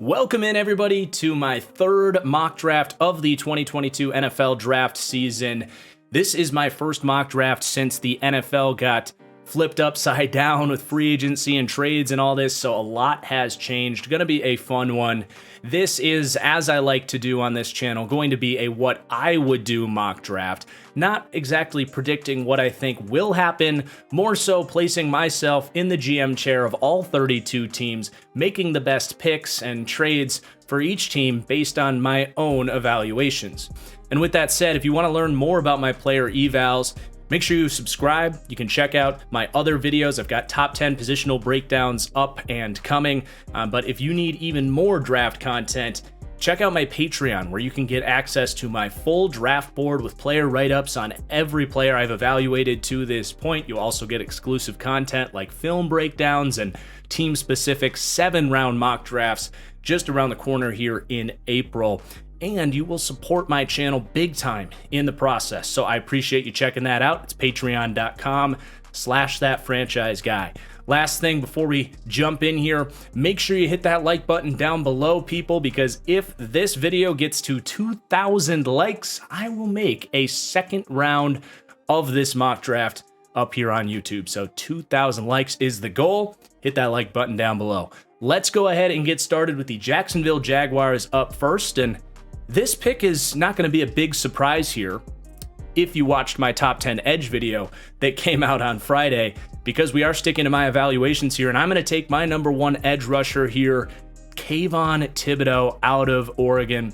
Welcome in, everybody, to my third mock draft of the 2022 NFL draft season. This is my first mock draft since the NFL got flipped upside down with free agency and trades and all this, so a lot has changed. Going to be a fun one. This is, as I like to do on this channel, going to be a what I would do mock draft. Not exactly predicting what I think will happen, more so placing myself in the GM chair of all 32 teams, making the best picks and trades for each team based on my own evaluations. And with that said, if you want to learn more about my player evals, make sure you subscribe. You can check out my other videos. I've got top 10 positional breakdowns up and coming. But if you need even more draft content, check out my Patreon, where you can get access to my full draft board with player write-ups on every player I've evaluated to this point. You'll also get exclusive content like film breakdowns and team-specific 7-round mock drafts just around the corner here in April. And you will support my channel big time in the process. So I appreciate you checking that out. It's patreon.com/thatfranchiseguy. Last thing before we jump in here, make sure you hit that like button down below, people, because if this video gets to 2,000 likes, I will make a second round of this mock draft up here on YouTube. So 2,000 likes is the goal. Hit that like button down below. Let's go ahead and get started with the Jacksonville Jaguars up first. And this pick is not going to be a big surprise here if you watched my top 10 edge video that came out on Friday, because we are sticking to my evaluations here, and I'm going to take my number one edge rusher here, Kayvon Thibodeaux out of Oregon.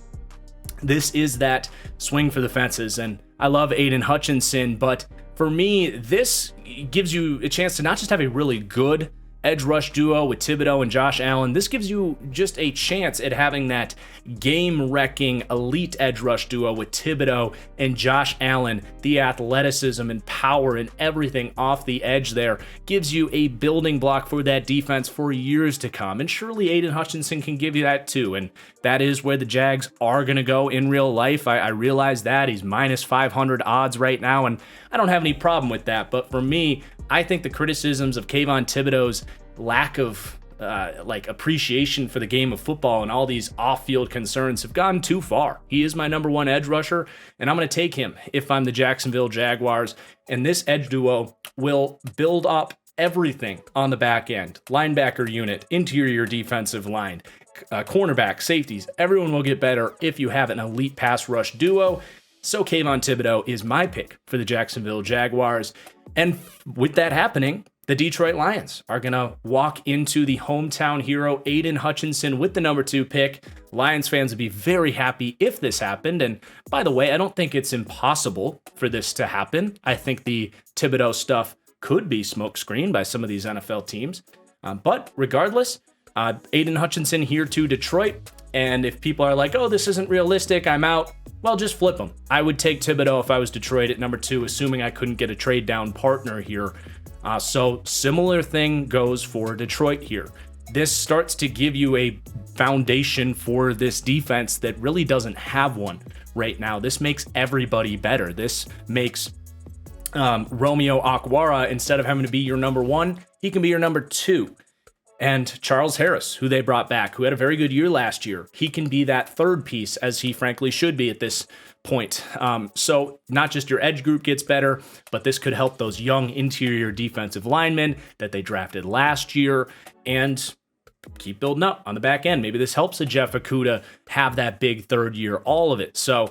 This is that swing for the fences, and I love Aiden Hutchinson, but for me, this gives you a chance to not just have a really good edge rush duo with Thibodeaux and Josh Allen. This gives you just a chance at having that game-wrecking elite edge rush duo with Thibodeaux and Josh Allen. The athleticism and power and everything off the edge there gives you a building block for that defense for years to come. And surely Aiden Hutchinson can give you that too. And that is where the Jags are going to go in real life. I realize that. He's minus 500 odds right now, and I don't have any problem with that. But for me, I think the criticisms of Kayvon Thibodeaux's lack of appreciation for the game of football and all these off-field concerns have gone too far. He is my number one edge rusher, and I'm going to take him if I'm the Jacksonville Jaguars. And this edge duo will build up everything on the back end. Linebacker unit, interior defensive line, cornerback, safeties. Everyone will get better if you have an elite pass rush duo. So Kayvon Thibodeaux is my pick for the Jacksonville Jaguars. And with that happening, the Detroit Lions are going to walk into the hometown hero, Aiden Hutchinson, with the number 2 pick. Lions fans would be very happy if this happened. And by the way, I don't think it's impossible for this to happen. I think the Thibodeaux stuff could be smokescreened by some of these NFL teams. But regardless, Aiden Hutchinson here to Detroit. And if people are like, oh, this isn't realistic, I'm out, well, just flip them. I would take Thibodeaux if I was Detroit at number 2, assuming I couldn't get a trade down partner here. So similar thing goes for Detroit here. This starts to give you a foundation for this defense that really doesn't have one right now. This makes everybody better. This makes Romeo Okwara, instead of having to be your number 1, he can be your number 2. And Charles Harris, who they brought back, who had a very good year last year, he can be that third piece, as he frankly should be at this point. So not just your edge group gets better, but this could help those young interior defensive linemen that they drafted last year and keep building up on the back end. Maybe this helps a Jeff Okudah have that big third year, all of it. So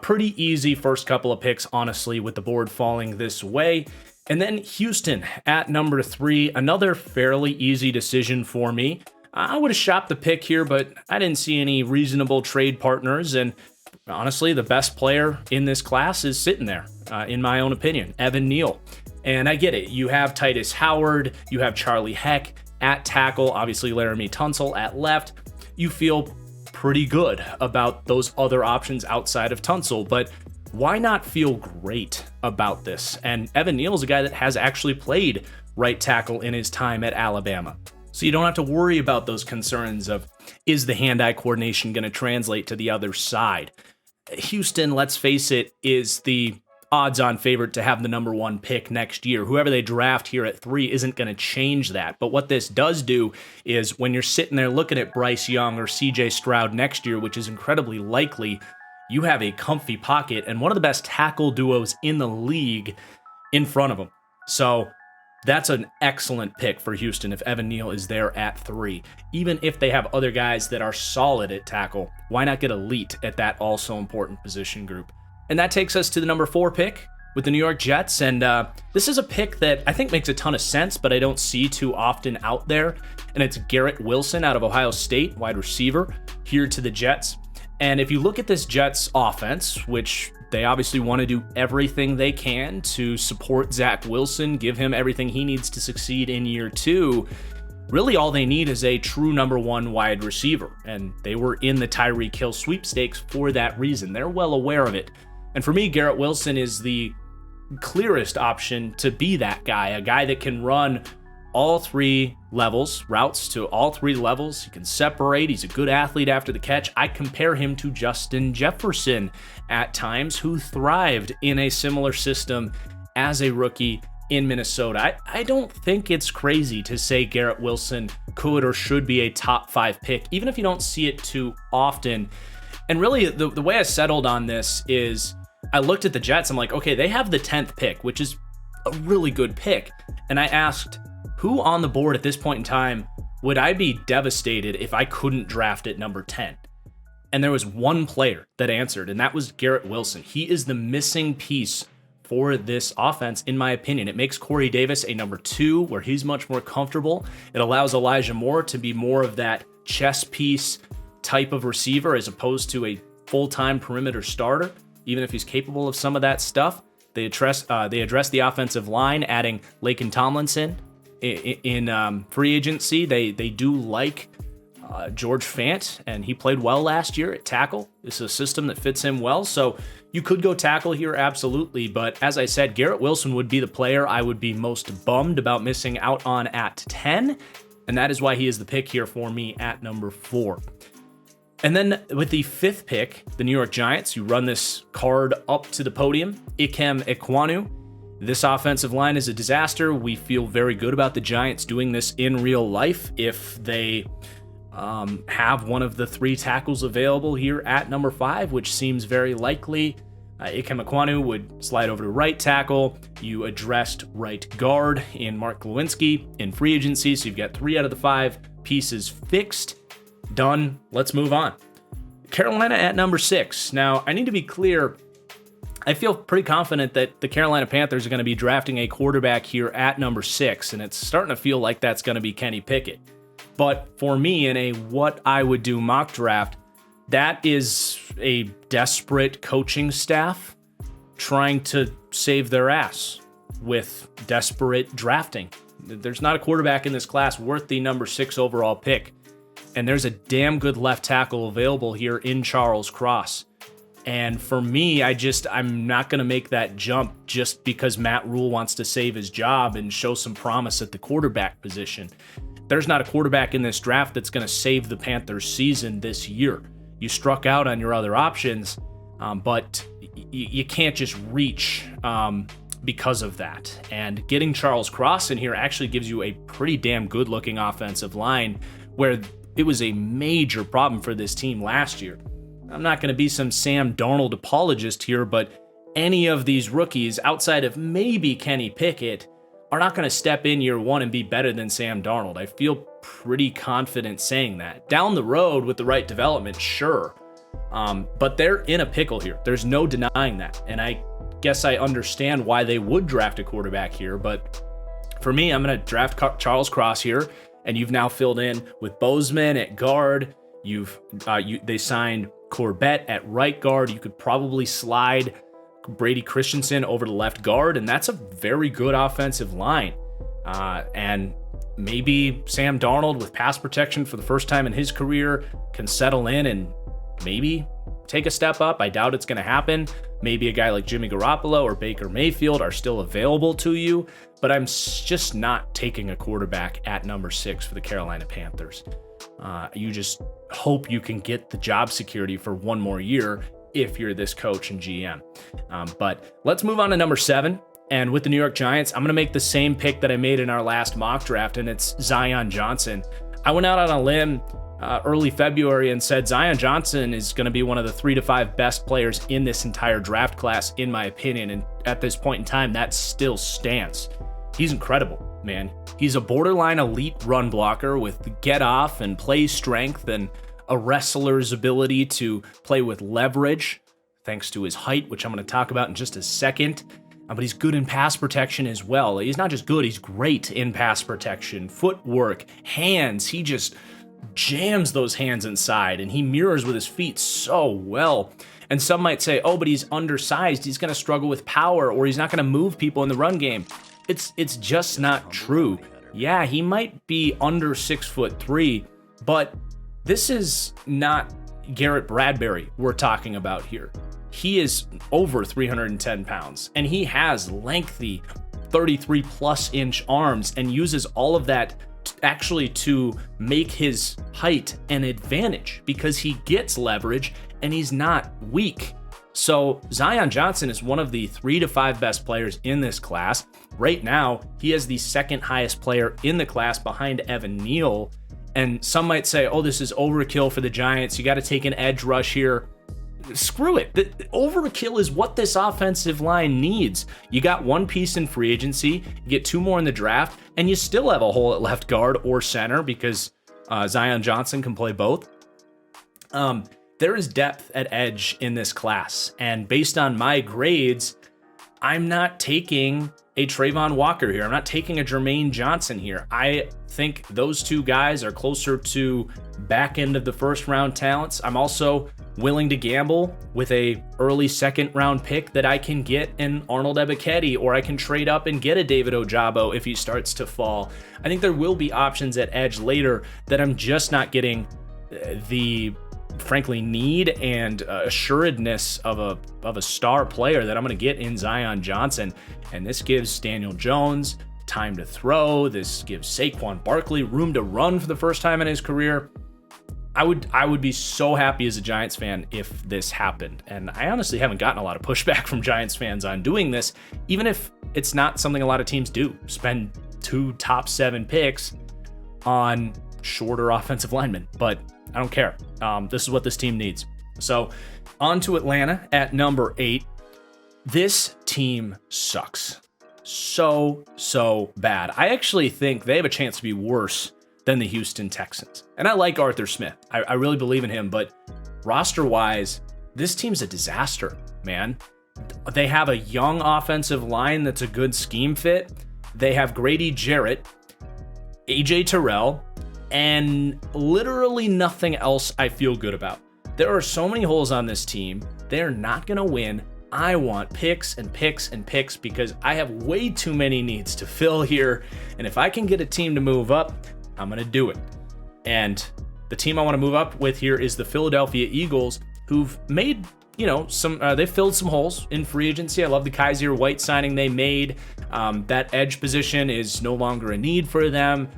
pretty easy first couple of picks, honestly, with the board falling this way. And then Houston at number 3, another fairly easy decision for me. I would have shopped the pick here, but I didn't see any reasonable trade partners. And honestly, the best player in this class is sitting there, in my own opinion, Evan Neal. And I get it. You have Titus Howard, you have Charlie Heck at tackle, obviously Laramie Tunsil at left. You feel pretty good about those other options outside of Tunsil, but why not feel great about this? And Evan Neal is a guy that has actually played right tackle in his time at Alabama. So you don't have to worry about those concerns of, is the hand-eye coordination going to translate to the other side? Houston, let's face it, is the odds-on favorite to have the number 1 pick next year. Whoever they draft here at 3 isn't going to change that. But what this does do is when you're sitting there looking at Bryce Young or CJ Stroud next year, which is incredibly likely, you have a comfy pocket and one of the best tackle duos in the league in front of them. So that's an excellent pick for Houston if Evan Neal is there at 3. Even if they have other guys that are solid at tackle, why not get elite at that also important position group? And that takes us to the number 4 pick with the New York Jets. And this is a pick that I think makes a ton of sense, but I don't see too often out there. And it's Garrett Wilson out of Ohio State, wide receiver, here to the Jets. And if you look at this Jets offense, which they obviously want to do everything they can to support Zach Wilson, give him everything he needs to succeed in year 2, really all they need is a true number 1 wide receiver. And they were in the Tyreek Hill sweepstakes for that reason. They're well aware of it. And for me, Garrett Wilson is the clearest option to be that guy, a guy that can run all 3 levels, routes to all 3 levels. He can separate. He's a good athlete after the catch. I compare him to Justin Jefferson at times, who thrived in a similar system as a rookie in Minnesota. I don't think it's crazy to say Garrett Wilson could or should be a top 5 pick, even if you don't see it too often. And really, the way I settled on this is I looked at the Jets. I'm like, okay, they have the 10th pick, which is a really good pick. And I asked, who on the board at this point in time would I be devastated if I couldn't draft at number 10? And there was one player that answered, and that was Garrett Wilson. He is the missing piece for this offense, in my opinion. It makes Corey Davis a number 2, where he's much more comfortable. It allows Elijah Moore to be more of that chess piece type of receiver as opposed to a full-time perimeter starter, even if he's capable of some of that stuff. They address the offensive line, adding Laken Tomlinson in free agency. They do like George Fant, and he played well last year at tackle. This is a system that fits him well, so you could go tackle here, absolutely. But as I said, Garrett Wilson would be the player I would be most bummed about missing out on at 10, and that is why he is the pick here for me at number 4. And then with the 5th pick, the New York Giants, you run this card up to the podium, Ikem Ekwonu. This offensive line is a disaster. We feel very good about the Giants doing this in real life if they have one of the 3 tackles available here at number 5, which seems very likely. Ikem Ekwonu would slide over to right tackle. You addressed right guard in Mark Lewinsky in free agency, so you've got 3 out of the 5 pieces fixed. Done. Let's move on. Carolina at number 6. Now, I need to be clear. I feel pretty confident that the Carolina Panthers are going to be drafting a quarterback here at number 6, and it's starting to feel like that's going to be Kenny Pickett. But for me, in a what I would do mock draft, that is a desperate coaching staff trying to save their ass with desperate drafting. There's not a quarterback in this class worth the number 6 overall pick. And there's a damn good left tackle available here in Charles Cross. And for me, I'm not going to make that jump just because Matt Rule wants to save his job and show some promise at the quarterback position. There's not a quarterback in this draft that's going to save the Panthers' season this year. You struck out on your other options, but you can't just reach because of that. And getting Charles Cross in here actually gives you a pretty damn good-looking offensive line where it was a major problem for this team last year. I'm not going to be some Sam Darnold apologist here, but any of these rookies outside of maybe Kenny Pickett are not going to step in year 1 and be better than Sam Darnold. I feel pretty confident saying that. Down the road with the right development, sure. But they're in a pickle here. There's no denying that. And I guess I understand why they would draft a quarterback here. But for me, I'm going to draft Charles Cross here. And you've now filled in with Bozeman at guard. They signed Corbett at right guard. You could probably slide Brady Christensen over to left guard, and that's a very good offensive line. And maybe Sam Darnold, with pass protection for the first time in his career, can settle in and maybe take a step up. I doubt it's going to happen. Maybe a guy like Jimmy Garoppolo or Baker Mayfield are still available to you, but I'm just not taking a quarterback at number 6 for the Carolina Panthers. You just hope you can get the job security for one more year if you're this coach and GM. But let's move on to number 7. And with the New York Giants, I'm going to make the same pick that I made in our last mock draft, and it's Zion Johnson. I went out on a limb early February and said Zion Johnson is going to be one of the 3 to 5 best players in this entire draft class, in my opinion. And at this point in time, that still stands. He's incredible, man. He's a borderline elite run blocker with get off and play strength and a wrestler's ability to play with leverage, thanks to his height, which I'm going to talk about in just a second. But he's good in pass protection as well. He's not just good, he's great in pass protection, footwork, hands. He just jams those hands inside, and he mirrors with his feet so well. And some might say, oh, but he's undersized. He's going to struggle with power, or he's not going to move people in the run game. It's just not true. Yeah, he might be under 6'3", but this is not Garrett Bradbury we're talking about here. He is over 310 pounds, and he has lengthy 33 plus inch arms and uses all of that actually to make his height an advantage because he gets leverage and he's not weak. So Zion Johnson is one of the 3 to 5 best players in this class. Right now, he is the second highest player in the class behind Evan Neal. And some might say, oh, this is overkill for the Giants. You got to take an edge rush here. Screw it. The overkill is what this offensive line needs. You got one piece in free agency, you get 2 more in the draft, and you still have a hole at left guard or center because Zion Johnson can play both. There is depth at edge in this class, and based on my grades, I'm not taking a Trayvon Walker here. I'm not taking a Jermaine Johnson here. I think those 2 guys are closer to back end of the first round talents. I'm also willing to gamble with a early second round pick that I can get in Arnold Ebiketie, or I can trade up and get a David Ojabo if he starts to fall. I think there will be options at edge later that I'm just not getting the frankly need and assuredness of a star player that I'm going to get in Zion Johnson. And this gives Daniel Jones time to throw. This gives Saquon Barkley room to run for the first time in his career. I would be so happy as a Giants fan if this happened. And I honestly haven't gotten a lot of pushback from Giants fans on doing this, even if it's not something a lot of teams do. Spend 2 top 7 picks on shorter offensive linemen, but I don't care. This is what this team needs. So on to Atlanta at number 8. This team sucks so bad. I actually think they have a chance to be worse than the Houston Texans. And I like Arthur Smith. I really believe in him, but roster-wise, this team's a disaster, man. They have a young offensive line that's a good scheme fit. They have Grady Jarrett, AJ Terrell, and literally nothing else I feel good about. There are so many holes on this team. They're not going to win. I want picks and picks and picks because I have way too many needs to fill here. And if I can get a team to move up, I'm going to do it. And the team I want to move up with here is the Philadelphia Eagles, who've made, they filled some holes in free agency. I love the Kaiser White signing they made. That edge position is no longer a need for them.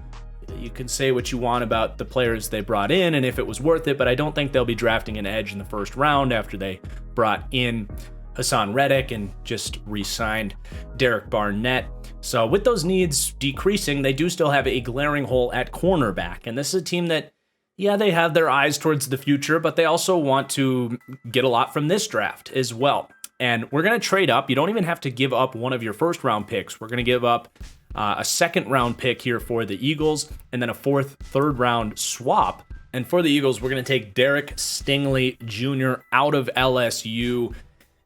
You can say what you want about the players they brought in and if it was worth it, but I don't think they'll be drafting an edge in the first round after they brought in Hassan Reddick and just re-signed Derek Barnett. So with those needs decreasing, they do still have a glaring hole at cornerback. And this is a team that, yeah, they have their eyes towards the future, but they also want to get a lot from this draft as well. And we're going to trade up. You don't even have to give up one of your first round picks. We're going to give up a second round pick here for the Eagles, and then a third round swap. And for the Eagles, we're going to take Derek Stingley Jr. out of LSU.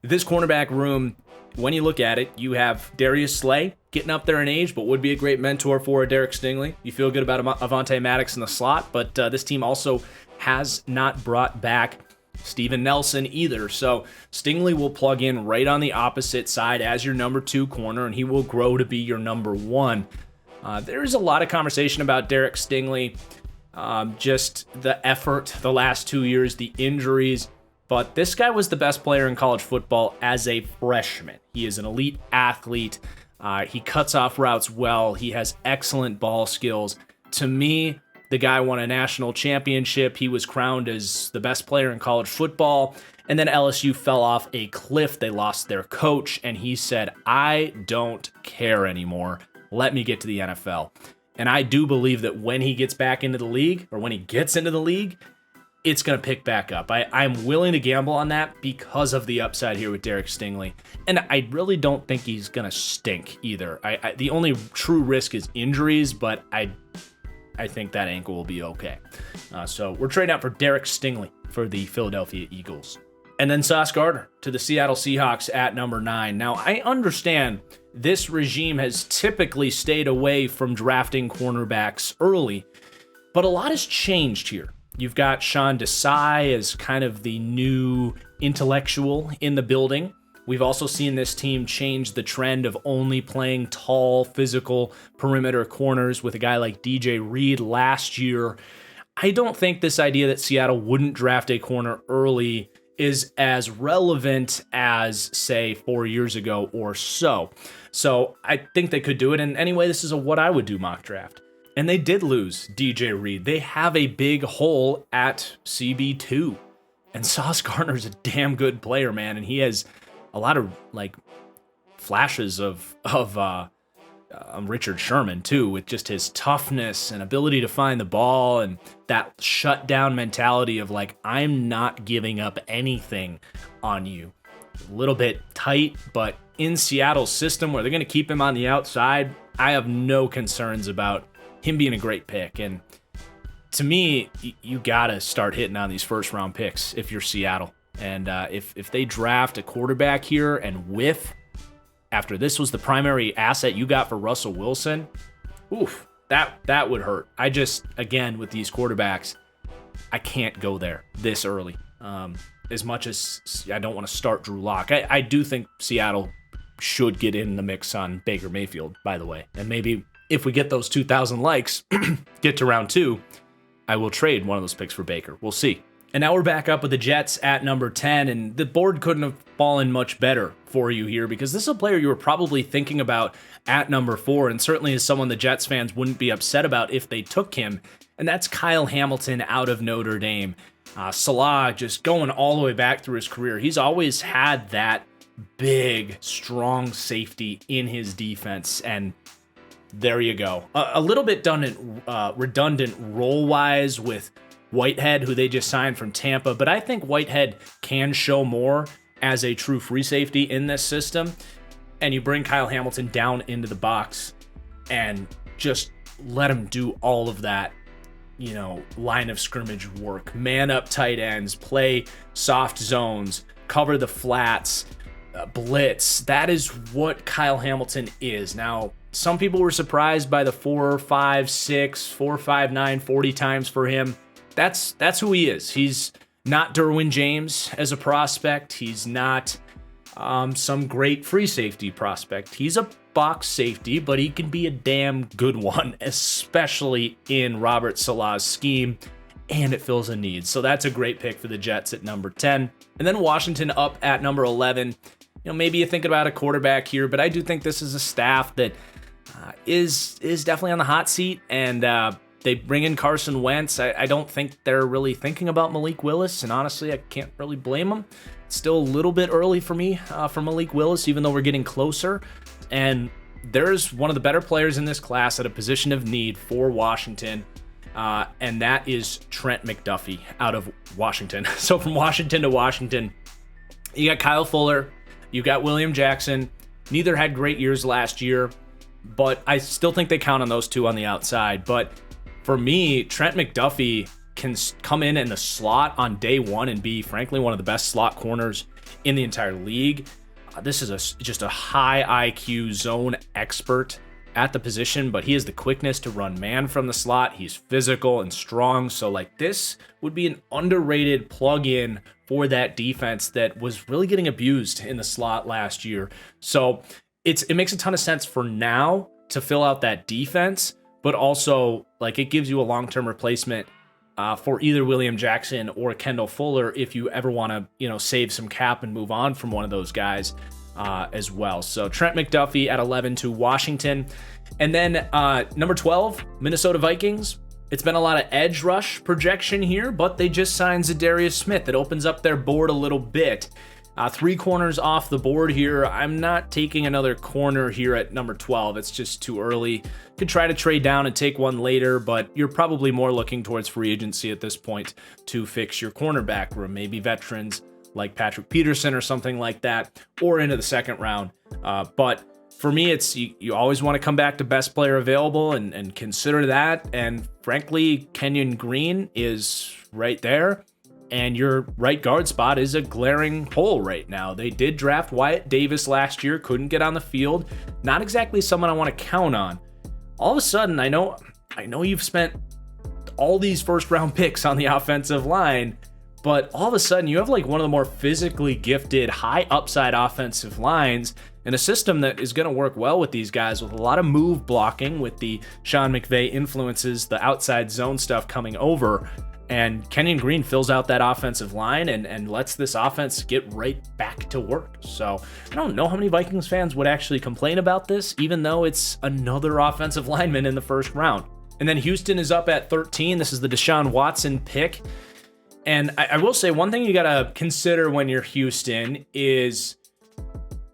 This cornerback room, when you look at it, you have Darius Slay getting up there in age, but would be a great mentor for Derek Stingley. You feel good about Avonte Maddox in the slot, but this team also has not brought back Steven Nelson either. So Stingley will plug in right on the opposite side as your number 2 corner, and he will grow to be your number 1. There's a lot of conversation about Derek Stingley, just the effort the last 2 years, the injuries. But this guy was the best player in college football as a freshman. He is an elite athlete. He cuts off routes well. He has excellent ball skills. To me, the guy won a national championship. He was crowned as the best player in college football. And then LSU fell off a cliff. They lost their coach, and he said, I don't care anymore. Let me get to the NFL. And I do believe that when he gets back into the league, or when he gets into the league, it's going to pick back up. I'm willing to gamble on that because of the upside here with Derek Stingley. And I really don't think he's going to stink either. The only true risk is injuries, but I think that ankle will be okay. So we're trading out for Derek Stingley for the Philadelphia Eagles. And then Sauce Gardner to the Seattle Seahawks at number 9. Now, I understand this regime has typically stayed away from drafting cornerbacks early, but a lot has changed here. You've got Sean Desai as kind of the new intellectual in the building. We've also seen this team change the trend of only playing tall, physical perimeter corners with a guy like DJ Reed last year. I don't think this idea that Seattle wouldn't draft a corner early is as relevant as, say, 4 years ago or so. So I think they could do it. And anyway, this is a what I would do mock draft. And they did lose DJ Reed. They have a big hole at CB2. And Sauce Gardner's a damn good player, man. And he has a lot of flashes of Richard Sherman too, with just his toughness and ability to find the ball and that shutdown mentality of I'm not giving up anything on you. A little bit tight, but in Seattle's system where they're going to keep him on the outside, I have no concerns about him being a great pick. And to me, you got to start hitting on these first round picks if you're Seattle. And if they draft a quarterback here and whiff after this was the primary asset you got for Russell Wilson, oof, that would hurt. Again, with these quarterbacks, I can't go there this early. As much as I don't want to start Drew Lock, I do think Seattle should get in the mix on Baker Mayfield, by the way. And maybe if we get those 2,000 likes, get to round 2, I will trade one of those picks for Baker. We'll see. And now we're back up with the Jets at number 10, and the board couldn't have fallen much better for you here because this is a player you were probably thinking about at number 4, and certainly is someone the Jets fans wouldn't be upset about if they took him, and that's Kyle Hamilton out of Notre Dame. Salah just going all the way back through his career. He's always had that big, strong safety in his defense, and there you go. A little bit redundant role-wise with Whitehead, who they just signed from Tampa, but I think Whitehead can show more as a true free safety in this system, and you bring Kyle Hamilton down into the box and just let him do all of that, line of scrimmage work, man up tight ends, play soft zones, cover the flats, blitz. That is what Kyle Hamilton is. Now, some people were surprised by the 4, 5, 6, 4, 5, 9, 40 times for him. That's who he is. He's not Derwin James as a prospect. He's not some great free safety prospect. He's a box safety, but he can be a damn good one, especially in Robert Saleh's scheme, and it fills a need. So that's a great pick for the Jets at number 10. And then Washington up at number 11. Maybe you're thinking about a quarterback here, but I do think this is a staff that is definitely on the hot seat, and they bring in Carson Wentz. I don't think they're really thinking about Malik Willis, and honestly, I can't really blame them. It's still a little bit early for me for Malik Willis, even though we're getting closer. And there's one of the better players in this class at a position of need for Washington, and that is Trent McDuffie out of Washington. So from Washington to Washington, you got Kyle Fuller, you got William Jackson. Neither had great years last year, but I still think they count on those two on the outside. But for me, Trent McDuffie can come in the slot on day one and be, frankly, one of the best slot corners in the entire league. This is just a high IQ zone expert at the position, but he has the quickness to run man from the slot. He's physical and strong. So this would be an underrated plug-in for that defense that was really getting abused in the slot last year. So it makes a ton of sense for now to fill out that defense, but also it gives you a long-term replacement for either William Jackson or Kendall Fuller if you ever want to, save some cap and move on from one of those guys as well. So Trent McDuffie at 11 to Washington. And then number 12, Minnesota Vikings. It's been a lot of edge rush projection here, but they just signed Zadarius Smith. It opens up their board a little bit. 3 corners off the board here. I'm not taking another corner here at number 12. It's just too early. Could try to trade down and take one later, but you're probably more looking towards free agency at this point to fix your cornerback room. Maybe veterans like Patrick Peterson or something like that, or into the second round. But for me, it's you always want to come back to best player available and consider that. And frankly, Kenyon Green is right there. And your right guard spot is a glaring hole right now. They did draft Wyatt Davis last year, couldn't get on the field. Not exactly someone I want to count on. All of a sudden, I know you've spent all these first round picks on the offensive line, but all of a sudden you have like one of the more physically gifted, high upside offensive lines in a system that is going to work well with these guys with a lot of move blocking with the Sean McVay influences, the outside zone stuff coming over. And Kenyon Green fills out that offensive line and lets this offense get right back to work. So I don't know how many Vikings fans would actually complain about this, even though it's another offensive lineman in the first round. And then Houston is up at 13. This is the Deshaun Watson pick. And I will say one thing you got to consider when you're Houston is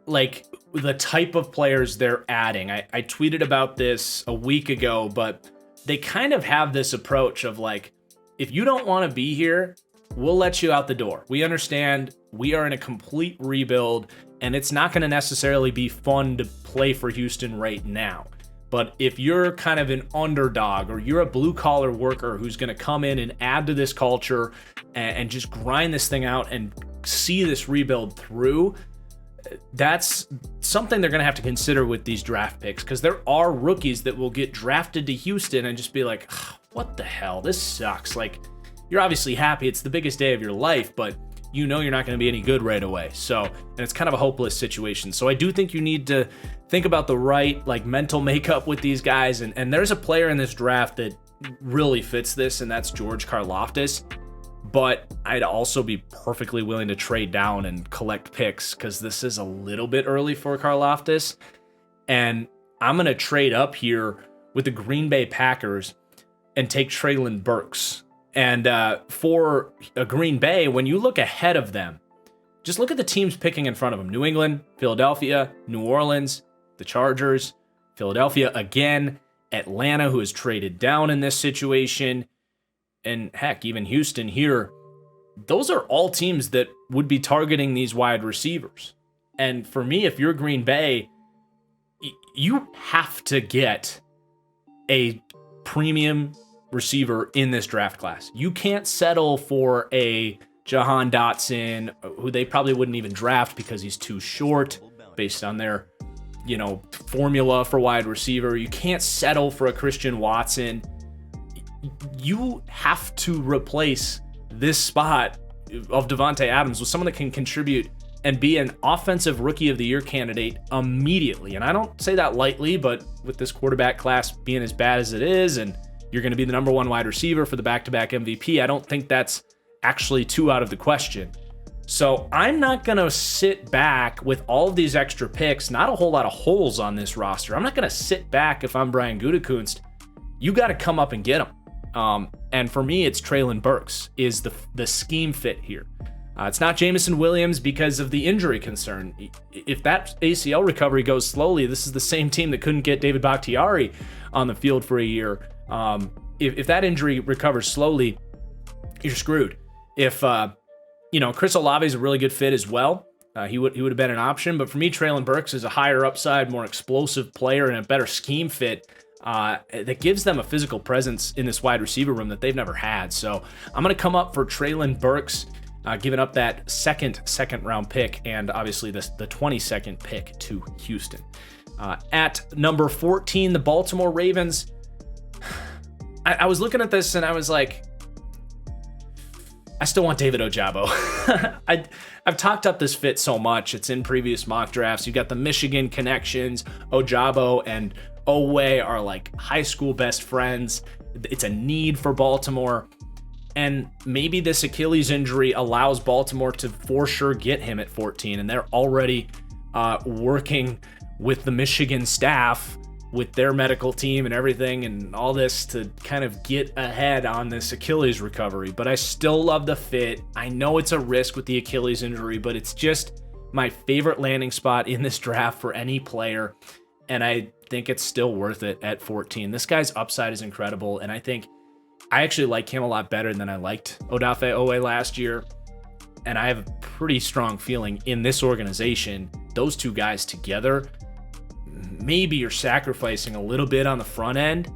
like the type of players they're adding. I tweeted about this a week ago, but they kind of have this approach of like, if you don't want to be here, we'll let you out the door. We understand we are in a complete rebuild, and it's not going to necessarily be fun to play for Houston right now. But if you're kind of an underdog or you're a blue-collar worker who's going to come in and add to this culture and just grind this thing out and see this rebuild through, that's something they're going to have to consider with these draft picks, because there are rookies that will get drafted to Houston and just be like, what the hell? This sucks. Like, you're obviously happy. It's the biggest day of your life, but you know you're not going to be any good right away. So, and it's kind of a hopeless situation. So I do think you need to think about the right, like, mental makeup with these guys. And there's a player in this draft that really fits this, and that's George Karlaftis. But I'd also be perfectly willing to trade down and collect picks because this is a little bit early for Karlaftis. And I'm going to trade up here with the Green Bay Packers and take Treylon Burks. And for Green Bay, when you look ahead of them, just look at the teams picking in front of them. New England, Philadelphia, New Orleans, the Chargers, Philadelphia again, Atlanta, who has traded down in this situation, and heck, even Houston here. Those are all teams that would be targeting these wide receivers. And for me, if you're Green Bay, you have to get a premium receiver in this draft class. You can't settle for a Jahan Dotson, who they probably wouldn't even draft because he's too short based on their, formula for wide receiver. You can't settle for a Christian Watson. You have to replace this spot of Devontae Adams with someone that can contribute and be an offensive rookie of the year candidate immediately. And I don't say that lightly, but with this quarterback class being as bad as it is, and you're going to be the number one wide receiver for the back-to-back MVP, I don't think that's actually too out of the question. So I'm not going to sit back with all of these extra picks, not a whole lot of holes on this roster. I'm not going to sit back if I'm Brian Gutekunst. You got to come up and get them. And for me, it's Treylon Burks is the scheme fit here. It's not Jameson Williams because of the injury concern. If that ACL recovery goes slowly, this is the same team that couldn't get David Bakhtiari on the field for a year. If that injury recovers slowly, you're screwed. If Chris Olave is a really good fit as well, he would have been an option. But for me, Treylon Burks is a higher upside, more explosive player and a better scheme fit that gives them a physical presence in this wide receiver room that they've never had. So I'm going to come up for Treylon Burks, giving up that second round pick and obviously the 22nd pick to Houston. At number 14, the Baltimore Ravens. I was looking at this and I was like, I still want David Ojabo. I've talked up this fit so much. It's in previous mock drafts. You got the Michigan connections. Ojabo and Oweh are like high school best friends. It's a need for Baltimore. And maybe this Achilles injury allows Baltimore to for sure get him at 14. And they're already working with the Michigan staff with their medical team and everything and all this to kind of get ahead on this Achilles recovery. But I still love the fit. I know it's a risk with the Achilles injury, but it's just my favorite landing spot in this draft for any player. And I think it's still worth it at 14. This guy's upside is incredible. And I think I actually like him a lot better than I liked Odafe Owe last year. And I have a pretty strong feeling in this organization, those two guys together, maybe you're sacrificing a little bit on the front end,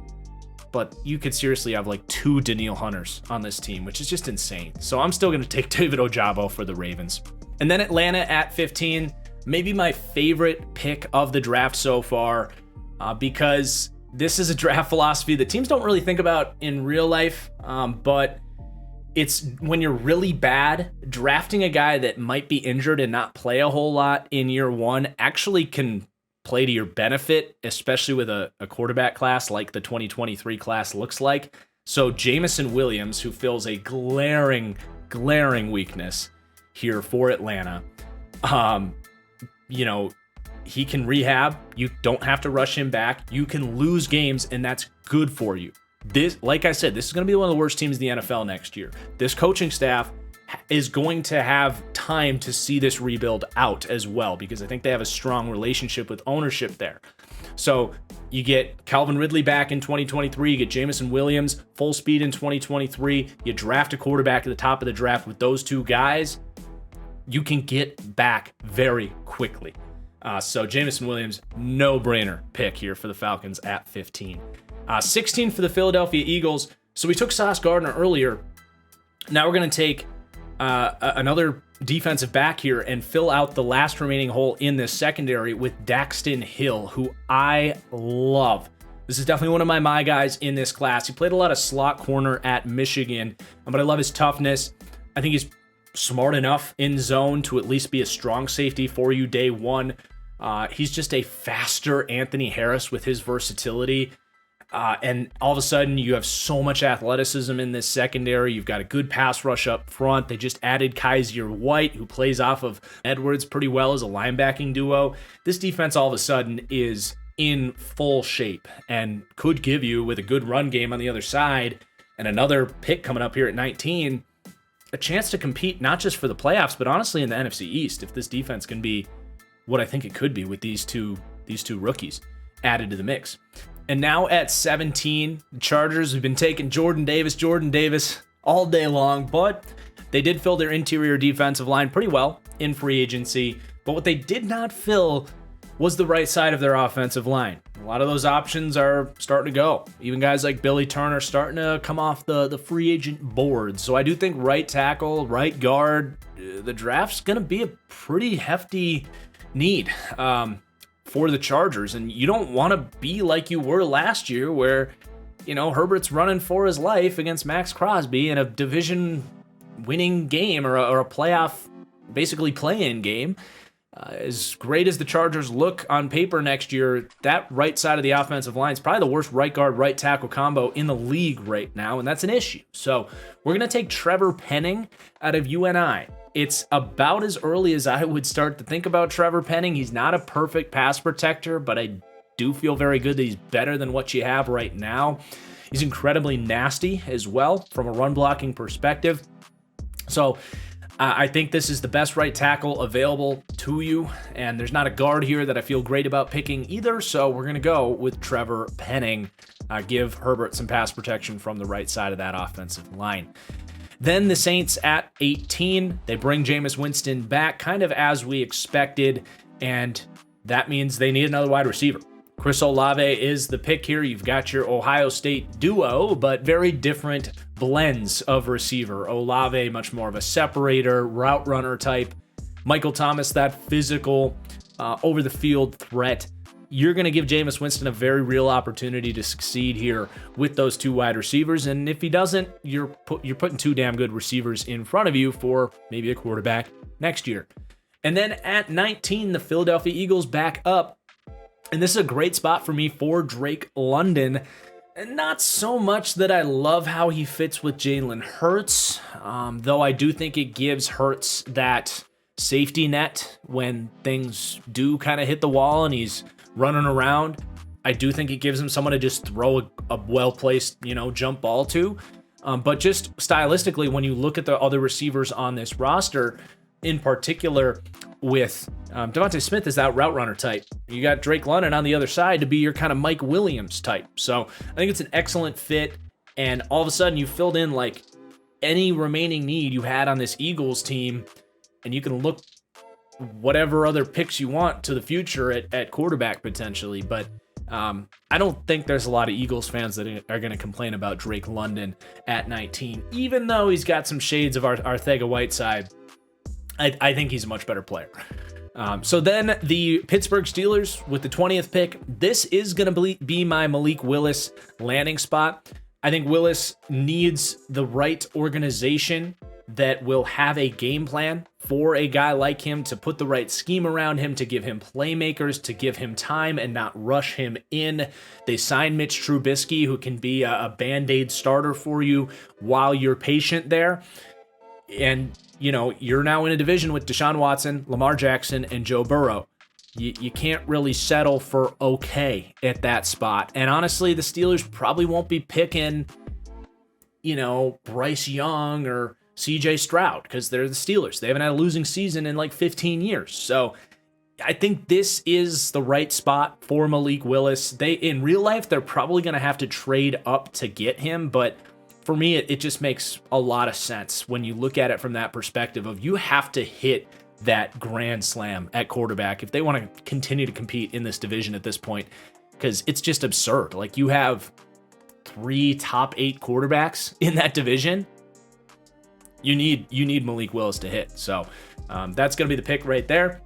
but you could seriously have like 2 Danielle Hunters on this team, which is just insane. So I'm still going to take David Ojabo for the Ravens. And then Atlanta at 15, maybe my favorite pick of the draft so far, because this is a draft philosophy that teams don't really think about in real life, but it's when you're really bad, drafting a guy that might be injured and not play a whole lot in year one actually can play to your benefit, especially with a quarterback class like the 2023 class looks like. So Jamison Williams, who fills a glaring weakness here for Atlanta, he can rehab. You don't have to rush him back. You can lose games, and that's good for you. This, like I said, this is going to be one of the worst teams in the NFL next year. This coaching staff is going to have time to see this rebuild out as well, because I think they have a strong relationship with ownership there. So you get Calvin Ridley back in 2023, you get Jamison Williams full speed in 2023, you draft a quarterback at the top of the draft with those two guys, you can get back very quickly. So Jamison Williams, no-brainer pick here for the Falcons at 15. 16 for the Philadelphia Eagles. So we took Sauce Gardner earlier. Now we're going to take another defensive back here and fill out the last remaining hole in this secondary with Daxton Hill, who I love. This is definitely one of my guys in this class. He played a lot of slot corner at Michigan, but I love his toughness. I think he's smart enough in zone to at least be a strong safety for you day one. He's just a faster Anthony Harris with his versatility. And all of a sudden, you have so much athleticism in this secondary. You've got a good pass rush up front. They just added Kaiser White, who plays off of Edwards pretty well as a linebacking duo. This defense all of a sudden is in full shape and could give you, with a good run game on the other side and another pick coming up here at 19, a chance to compete not just for the playoffs, but honestly in the NFC East, if this defense can be what I think it could be with these two rookies added to the mix. And now at 17, the Chargers have been taking Jordan Davis all day long, but they did fill their interior defensive line pretty well in free agency. But what they did not fill was the right side of their offensive line. A lot of those options are starting to go. Even guys like Billy Turner starting to come off the free agent board. So I do think right tackle, right guard, the draft's going to be a pretty hefty need for the Chargers. And you don't want to be like you were last year where, Herbert's running for his life against Max Crosby in a division winning game or a playoff, basically play-in game. As great as the Chargers look on paper next year, that right side of the offensive line is probably the worst right guard, right tackle combo in the league right now, and that's an issue. So we're going to take Trevor Penning out of UNI. It's about as early as I would start to think about Trevor Penning. He's not a perfect pass protector, but I do feel very good that he's better than what you have right now. He's incredibly nasty as well from a run blocking perspective. So I think this is the best right tackle available to you, and there's not a guard here that I feel great about picking either, so we're going to go with Trevor Penning. Give Herbert some pass protection from the right side of that offensive line. Then the Saints at 18, they bring Jameis Winston back kind of as we expected, and that means they need another wide receiver. Chris Olave is the pick here. You've got your Ohio State duo, but very different blends of receiver. Olave, much more of a separator, route runner type. Michael Thomas, that physical, over-the-field threat. You're going to give Jameis Winston a very real opportunity to succeed here with those two wide receivers. And if he doesn't, you're putting two damn good receivers in front of you for maybe a quarterback next year. And then at 19, the Philadelphia Eagles back up. And this is a great spot for me for Drake London. And not so much that I love how he fits with Jalen Hurts, though I do think it gives Hurts that safety net when things do kind of hit the wall and he's running around. I do think it gives him someone to just throw a well-placed, jump ball to. But just stylistically, when you look at the other receivers on this roster, in particular with Devontae Smith is that route runner type. You got Drake London on the other side to be your kind of Mike Williams type. So I think it's an excellent fit. And all of a sudden you filled in like any remaining need you had on this Eagles team, and you can look whatever other picks you want to the future at quarterback potentially. But I don't think there's a lot of Eagles fans that are going to complain about Drake London at 19, even though he's got some shades of Arcega-Whiteside. I think he's a much better player. So then the Pittsburgh Steelers with the 20th pick. This is going to be my Malik Willis landing spot. I think Willis needs the right organization that will have a game plan for a guy like him, to put the right scheme around him, to give him playmakers, to give him time and not rush him in. They signed Mitch Trubisky, who can be a Band-Aid starter for you while you're patient there. And, you're now in a division with Deshaun Watson, Lamar Jackson, and Joe Burrow. You can't really settle for okay at that spot. And honestly, the Steelers probably won't be picking, Bryce Young or CJ Stroud, because they're the Steelers. They haven't had a losing season in like 15 years. So I think this is the right spot for Malik Willis. In real life, they're probably going to have to trade up to get him. But for me, it just makes a lot of sense when you look at it from that perspective of you have to hit that grand slam at quarterback if they want to continue to compete in this division at this point, because it's just absurd. Like, you have 3 top 8 quarterbacks in that division. You need Malik Willis to hit. So that's going to be the pick right there.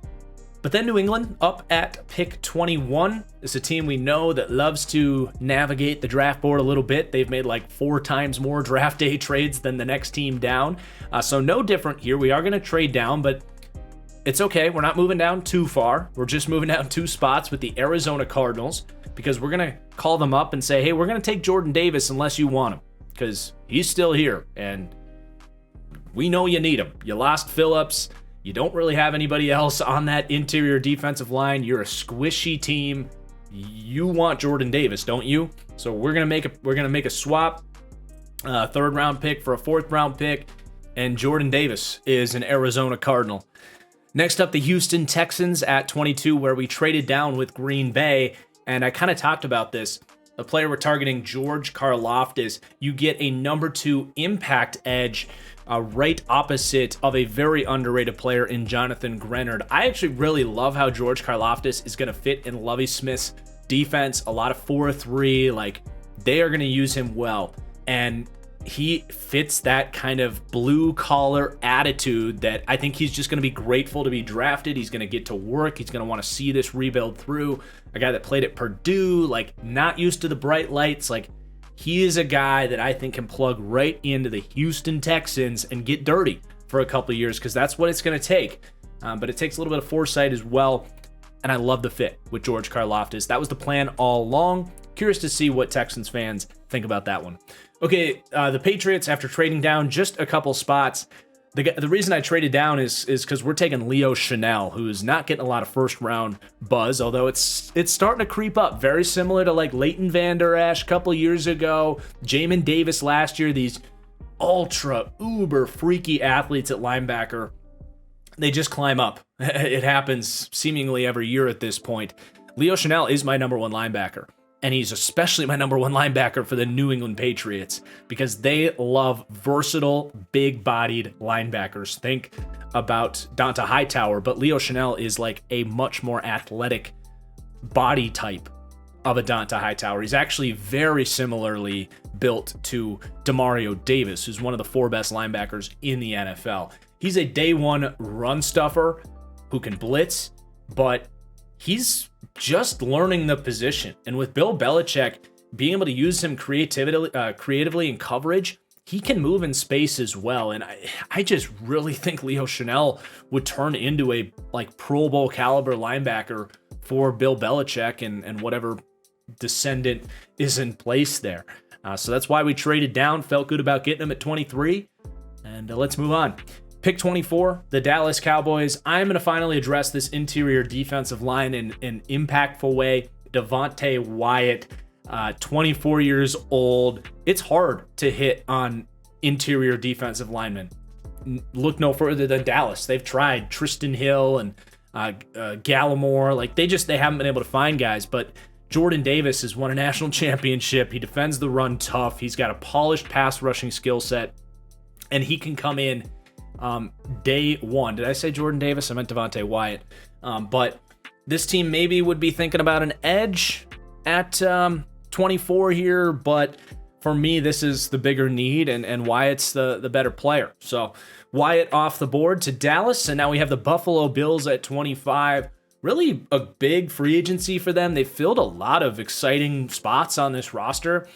But then New England up at pick 21 is a team we know that loves to navigate the draft board a little bit. They've made like 4 times more draft day trades than the next team down. So no different here. We are going to trade down, but it's okay. We're not moving down too far. We're just moving down 2 spots with the Arizona Cardinals, because we're going to call them up and say, hey, we're going to take Jordan Davis unless you want him, because he's still here. And we know you need him. You lost Phillips. You don't really have anybody else on that interior defensive line. You're a squishy team. You want Jordan Davis, don't you? So we're gonna make a swap, 3rd round pick for a 4th round pick, and Jordan Davis is an Arizona Cardinal. Next up, the Houston Texans at 22, where we traded down with Green Bay, and I kind of talked about this. The player we're targeting, George Karlaftis. You get a number 2 impact edge right opposite of a very underrated player in Jonathan Grenard. I actually really love how George Karlaftis is going to fit in Lovie Smith's defense. A lot of 4-3, like, they are going to use him well. And he fits that kind of blue collar attitude that I think he's just going to be grateful to be drafted. He's going to get to work. He's going to want to see this rebuild through. A guy that played at Purdue, like, not used to the bright lights. Like, he is a guy that I think can plug right into the Houston Texans and get dirty for a couple of years, because that's what it's going to take. But it takes a little bit of foresight as well. And I love the fit with George Karlaftis. That was the plan all along. Curious to see what Texans fans think about that one. Okay, the Patriots, after trading down just a couple spots, the reason I traded down is because we're taking Leo Chanel, who is not getting a lot of first-round buzz, although it's starting to creep up. Very similar to like Leighton Vander Esch a couple years ago, Jamin Davis last year, these ultra, uber freaky athletes at linebacker. They just climb up. It happens seemingly every year at this point. Leo Chanel is my number 1 linebacker. And he's especially my number 1 linebacker for the New England Patriots, because they love versatile, big-bodied linebackers. Think about Donta Hightower, but Leo Chanel is like a much more athletic body type of a Donta Hightower. He's actually very similarly built to Demario Davis, who's one of the 4 best linebackers in the NFL. He's a day 1 run stuffer who can blitz, but he's just learning the position. And with Bill Belichick being able to use him creatively in coverage, he can move in space as well. And I just really think Leo Chanel would turn into a like Pro Bowl caliber linebacker for Bill Belichick and whatever descendant is in place there. So that's why we traded down, felt good about getting him at 23. And let's move on. Pick 24, the Dallas Cowboys. I'm going to finally address this interior defensive line in an impactful way. Devontae Wyatt, 24 years old. It's hard to hit on interior defensive linemen. Look no further than Dallas. They've tried Tristan Hill and Gallimore. Like they haven't been able to find guys. But Jordan Davis has won a national championship. He defends the run tough. He's got a polished pass rushing skill set, and he can come in day one. Did I say Jordan Davis? I meant Devontae Wyatt. But this team maybe would be thinking about an edge at 24 here, but for me, this is the bigger need, and Wyatt's the better player. So Wyatt off the board to Dallas, and now we have the Buffalo Bills at 25. Really a big free agency for them. They filled a lot of exciting spots on this roster,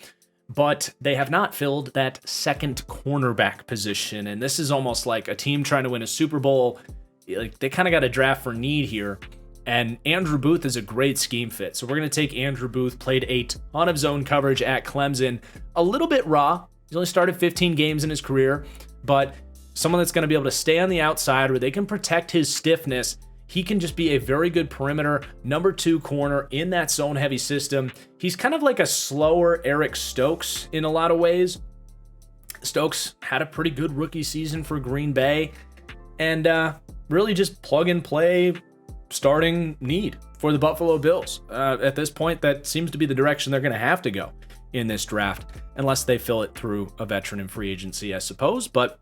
but they have not filled that second cornerback position, and this is almost like a team trying to win a Super Bowl. Like they kind of got a draft for need here. And Andrew Booth is a great scheme fit. So we're going to take Andrew Booth, played a ton of zone coverage at Clemson. A little bit raw. He's only started 15 games in his career, but someone that's going to be able to stay on the outside where they can protect his stiffness. He can just be a very good perimeter number 2 corner in that zone heavy system. He's kind of like a slower Eric Stokes in a lot of ways. Stokes had a pretty good rookie season for Green Bay, and really just plug and play starting need for the Buffalo Bills. At this point, that seems to be the direction they're going to have to go in this draft, unless they fill it through a veteran in free agency, I suppose. But,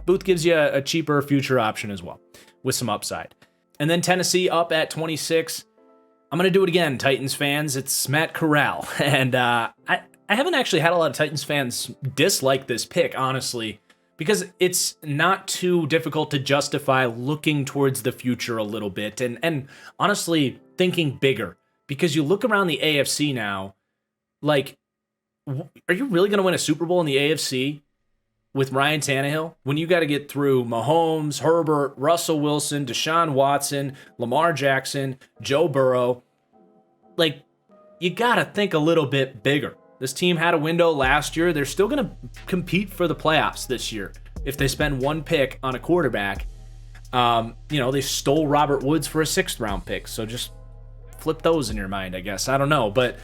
Booth gives you a cheaper future option as well with some upside. And then Tennessee up at 26. I'm going to do it again, Titans fans. It's Matt Corral. And I haven't actually had a lot of Titans fans dislike this pick, honestly, because it's not too difficult to justify looking towards the future a little bit and honestly thinking bigger. Because you look around the AFC now, like, are you really going to win a Super Bowl in the AFC with Ryan Tannehill when you got to get through Mahomes, Herbert, Russell Wilson, Deshaun Watson, Lamar Jackson, Joe Burrow? Like, you got to think a little bit bigger. This team had a window last year. They're still going to compete for the playoffs this year if they spend one pick on a quarterback. They stole Robert Woods for a 6th round pick. So just flip those in your mind, I guess. I don't know. But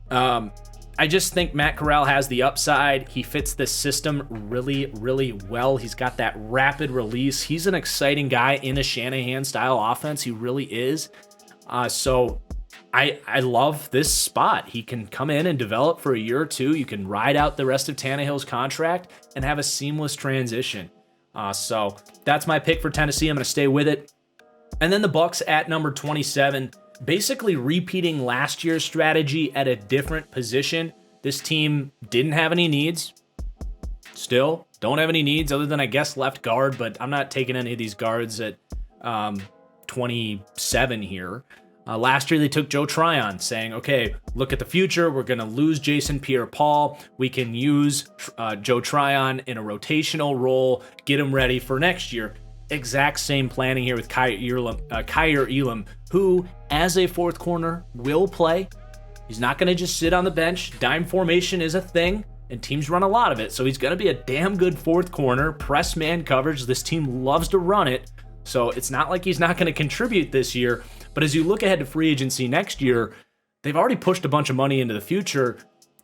I just think Matt Corral has the upside. He fits this system really, really well. He's got that rapid release. He's an exciting guy in a Shanahan-style offense. He really is. So I love this spot. He can come in and develop for a year or two. You can ride out the rest of Tannehill's contract and have a seamless transition. So that's my pick for Tennessee. I'm going to stay with it. And then the Bucs at number 27, basically repeating last year's strategy at a different position. This team didn't have any needs. Still don't have any needs other than, I guess, left guard, but I'm not taking any of these guards at 27 here. Last year, they took Joe Tryon, saying, okay, look at the future. We're going to lose Jason Pierre-Paul. We can use Joe Tryon in a rotational role, get him ready for next year. Exact same planning here with Kyer Elam, who, as a 4th corner, will play. He's not going to just sit on the bench. Dime formation is a thing, and teams run a lot of it. So he's going to be a damn good 4th corner, press man coverage. This team loves to run it. So it's not like he's not going to contribute this year. But as you look ahead to free agency next year, they've already pushed a bunch of money into the future.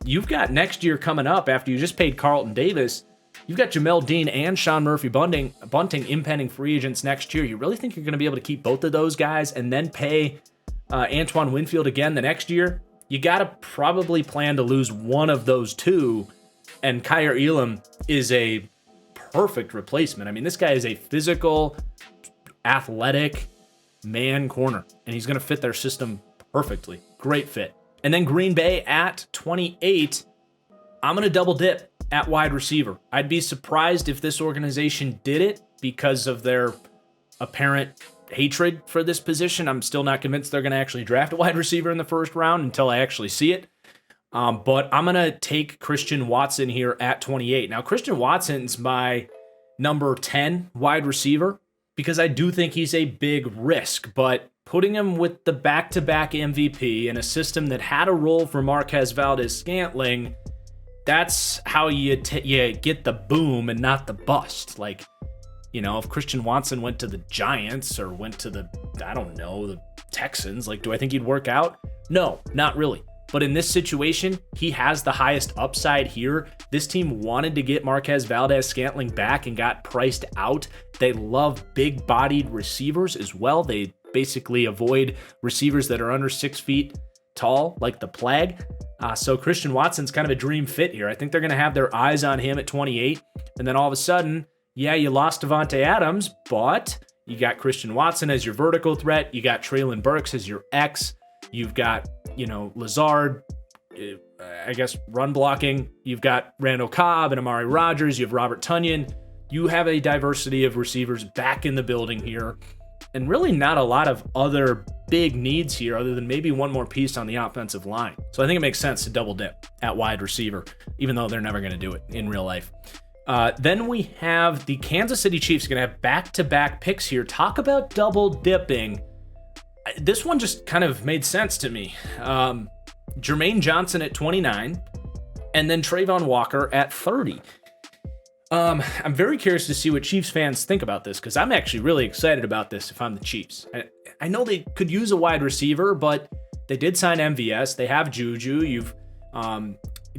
You've got next year coming up after you just paid Carlton Davis. You've got Jamel Dean and Sean Murphy-Bunting impending free agents next year. You really think you're going to be able to keep both of those guys and then pay Antoine Winfield again the next year? You got to probably plan to lose one of those two, and Kyer Elam is a perfect replacement. I mean, this guy is a physical, athletic man corner, and he's going to fit their system perfectly. Great fit. And then Green Bay at 28, I'm going to double dip at wide receiver. I'd be surprised if this organization did it because of their apparent hatred for this position. I'm still not convinced they're going to actually draft a wide receiver in the 1st round until I actually see it. But I'm going to take Christian Watson here at 28. Now, Christian Watson's my number 10 wide receiver, because I do think he's a big risk, but putting him with the back-to-back MVP in a system that had a role for Marquez Valdes-Scantling, that's how you get the boom and not the bust. Like, if Christian Watson went to the Giants or went to the Texans. Like, do I think he'd work out? No, not really. But in this situation, he has the highest upside here. This team wanted to get Marquez Valdez-Scantling back and got priced out. They love big-bodied receivers as well. They basically avoid receivers that are under 6 feet tall, like the plague. So Christian Watson's kind of a dream fit here. I think they're going to have their eyes on him at 28. And then all of a sudden, yeah, you lost Devontae Adams, but you got Christian Watson as your vertical threat. You got Treylon Burks as your X. You've got, Lazard, I guess, run blocking. You've got Randall Cobb and Amari Rodgers. You have Robert Tonyan. You have a diversity of receivers back in the building here. And really not a lot of other big needs here other than maybe one more piece on the offensive line. So I think it makes sense to double dip at wide receiver, even though they're never going to do it in real life. Then we have the Kansas City Chiefs going to have back-to-back picks here. Talk about double dipping. This one just kind of made sense to me. Jermaine Johnson at 29, and then Trayvon Walker at 30. I'm very curious to see what Chiefs fans think about this, because I'm actually really excited about this if I'm the Chiefs. I know they could use a wide receiver, but they did sign MVS. They have Juju. You've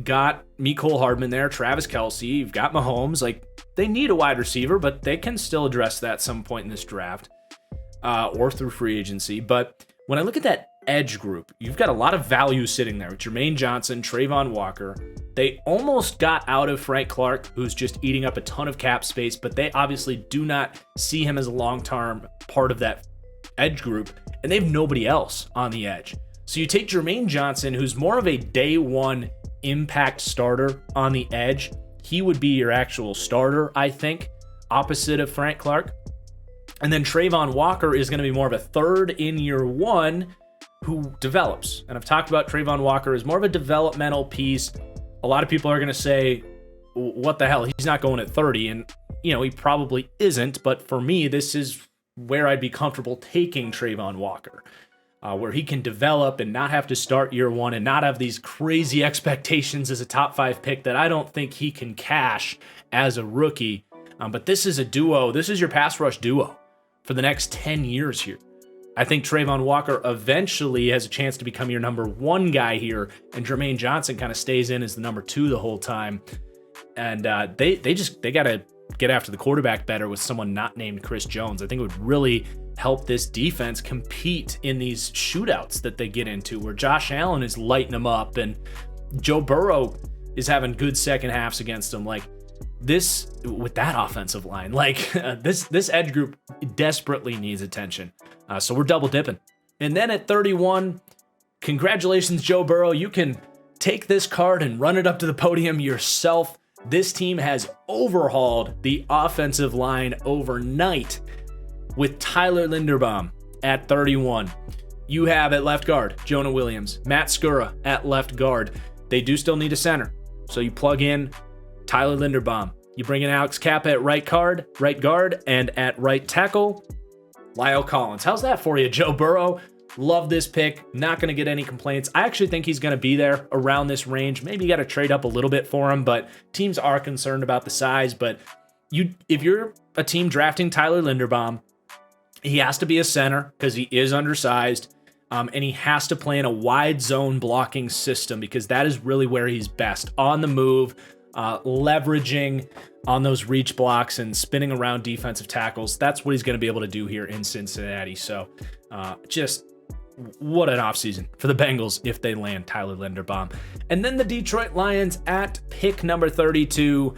got Mecole Hardman there, Travis Kelce. You've got Mahomes. Like, they need a wide receiver, but they can still address that at some point in this draft or through free agency. But when I look at that edge group, you've got a lot of value sitting there with Jermaine Johnson, Trayvon Walker. They almost got out of Frank Clark, who's just eating up a ton of cap space, but they obviously do not see him as a long-term part of that edge group, and they have nobody else on the edge. So you take Jermaine Johnson, who's more of a day one impact starter on the edge. He would be your actual starter, I think, opposite of Frank Clark. And then Trayvon Walker is going to be more of a third in year one who develops. And I've talked about Trayvon Walker as more of a developmental piece. A lot of people are going to say, what the hell? He's not going at 30. And, he probably isn't. But for me, this is where I'd be comfortable taking Trayvon Walker, where he can develop and not have to start year one and not have these crazy expectations as a top 5 pick that I don't think he can cash as a rookie. But this is a duo. This is your pass rush duo for the next 10 years here. I think Trayvon Walker eventually has a chance to become your number 1 guy here, and Jermaine Johnson kind of stays in as the number 2 the whole time. And they got to get after the quarterback better with someone not named Chris Jones. I think it would really help this defense compete in these shootouts that they get into, where Josh Allen is lighting them up and Joe Burrow is having good second halves against them. Like, this, with that offensive line, this edge group desperately needs attention. So we're double dipping. And then at 31, congratulations, Joe Burrow. You can take this card and run it up to the podium yourself. This team has overhauled the offensive line overnight with Tyler Linderbaum at 31. You have at left guard, Jonah Williams, Matt Skura at left guard. They do still need a center. So you plug in Tyler Linderbaum. You bring in Alex Kappa at right guard, and at right tackle, Lyle Collins. How's that for you, Joe Burrow? Love this pick. Not going to get any complaints. I actually think he's going to be there around this range. Maybe you got to trade up a little bit for him, but teams are concerned about the size. But if you're a team drafting Tyler Linderbaum, he has to be a center because he is undersized, and he has to play in a wide zone blocking system because that is really where he's best. On the move, leveraging on those reach blocks and spinning around defensive tackles. That's what he's going to be able to do here in Cincinnati. So just what an offseason for the Bengals if they land Tyler Linderbaum. And then the Detroit Lions at pick number 32.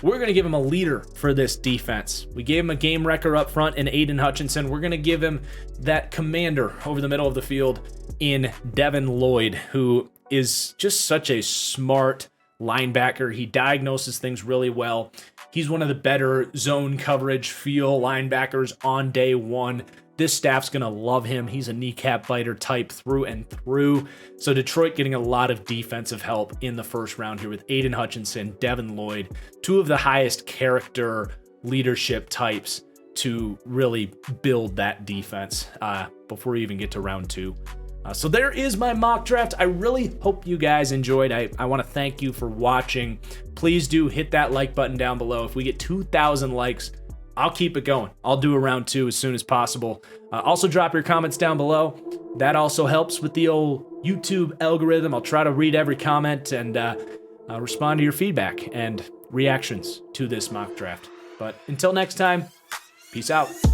We're going to give him a leader for this defense. We gave him a game wrecker up front in Aiden Hutchinson. We're going to give him that commander over the middle of the field in Devin Lloyd, who is just such a smart linebacker. He diagnoses things really well. He's one of the better zone coverage feel linebackers on day one. This staff's going to love him. He's a kneecap biter type through and through. So Detroit getting a lot of defensive help in the first round here with Aiden Hutchinson, Devin Lloyd, two of the highest character leadership types to really build that defense before we even get to round 2. So there is my mock draft. I really hope you guys enjoyed. I want to thank you for watching. Please do hit that like button down below. If we get 2,000 likes, I'll keep it going. I'll do a round 2 as soon as possible. Also, drop your comments down below. That also helps with the old YouTube algorithm. I'll try to read every comment and respond to your feedback and reactions to this mock draft. But until next time, peace out.